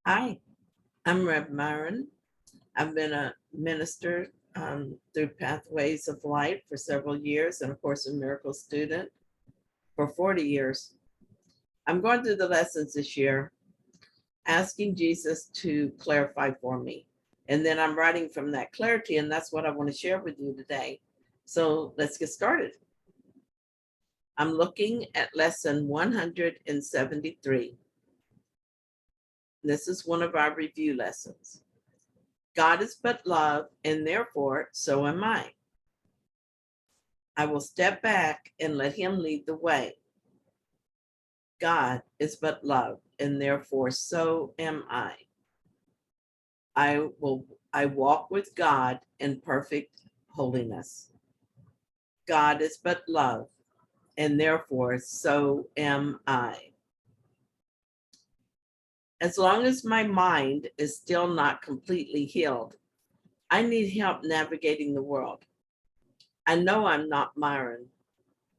Hi, I'm Reb Myron. I've been a minister through Pathways of Light for several years and, of course, a miracle student for 40 years. I'm going through the lessons this year, asking Jesus to clarify for me. And then I'm writing from that clarity, and that's what I want to share with you today. So let's get started. I'm looking at lesson 173. This is one of our review lessons. God is but love, and therefore so am I. I will step back and let him lead the way. God is but love, and therefore so am I. I walk with God in perfect holiness. God is but love, and therefore so am I. As long as my mind is still not completely healed, I need help navigating the world. I know I'm not Myron,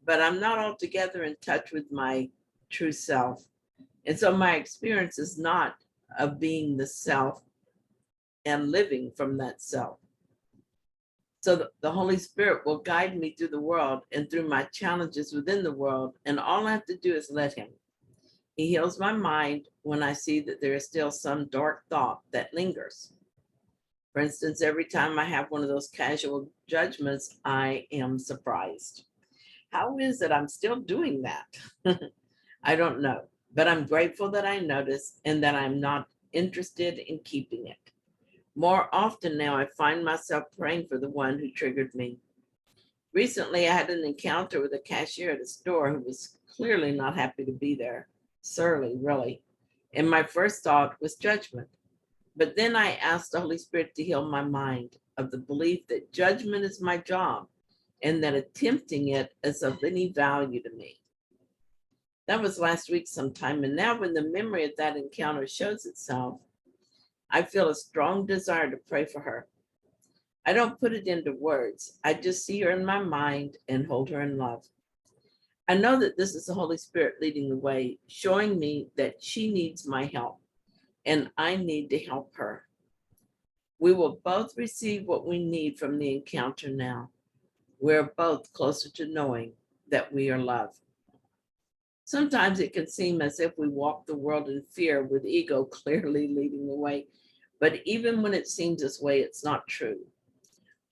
but I'm not altogether in touch with my true self. And so my experience is not of being the self and living from that self. So the Holy Spirit will guide me through the world and through my challenges within the world. And all I have to do is let him. He heals my mind when I see that there is still some dark thought that lingers. For instance, every time I have one of those casual judgments, I am surprised. How is it I'm still doing that? I don't know, but I'm grateful that I noticed and that I'm not interested in keeping it. More often now, I find myself praying for the one who triggered me. Recently, I had an encounter with a cashier at a store who was clearly not happy to be there, surly, really. And my first thought was judgment. But then I asked the Holy Spirit to heal my mind of the belief that judgment is my job and that attempting it is of any value to me. That was last week sometime. And now, when the memory of that encounter shows itself, I feel a strong desire to pray for her. I don't put it into words. I just see her in my mind and hold her in love. I know that this is the Holy Spirit leading the way, showing me that she needs my help and I need to help her. We will both receive what we need from the encounter now. We're both closer to knowing that we are loved. Sometimes it can seem as if we walk the world in fear with ego clearly leading the way. But even when it seems this way, it's not true.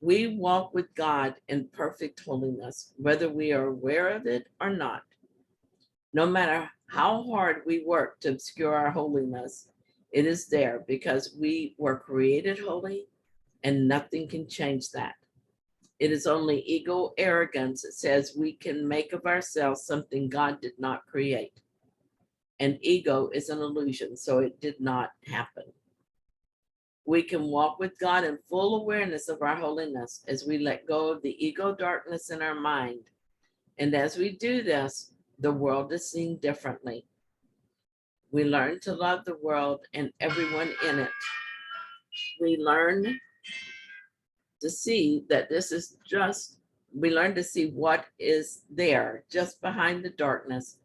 We walk with God in perfect holiness, whether we are aware of it or not. No matter how hard we work to obscure our holiness, it is there because we were created holy and nothing can change that. It is only ego arrogance that says we can make of ourselves something God did not create. And ego is an illusion, so it did not happen. We can walk with God in full awareness of our holiness as we let go of the ego darkness in our mind. And as we do this, the world is seen differently. We learn to love the world and everyone in it. We learn to see that we learn to see what is there just behind the darkness,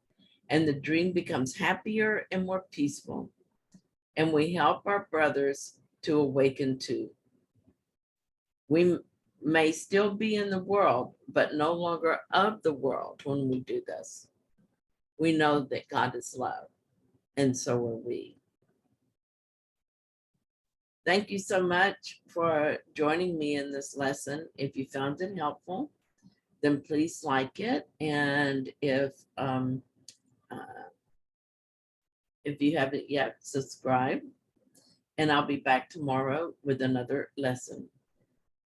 and the dream becomes happier and more peaceful. And we help our brothers to awaken too. We may still be in the world, but no longer of the world when we do this. We know that God is love, and so are we. Thank you so much for joining me in this lesson. If you found it helpful, then please like it. And if you haven't yet, subscribe. And I'll be back tomorrow with another lesson.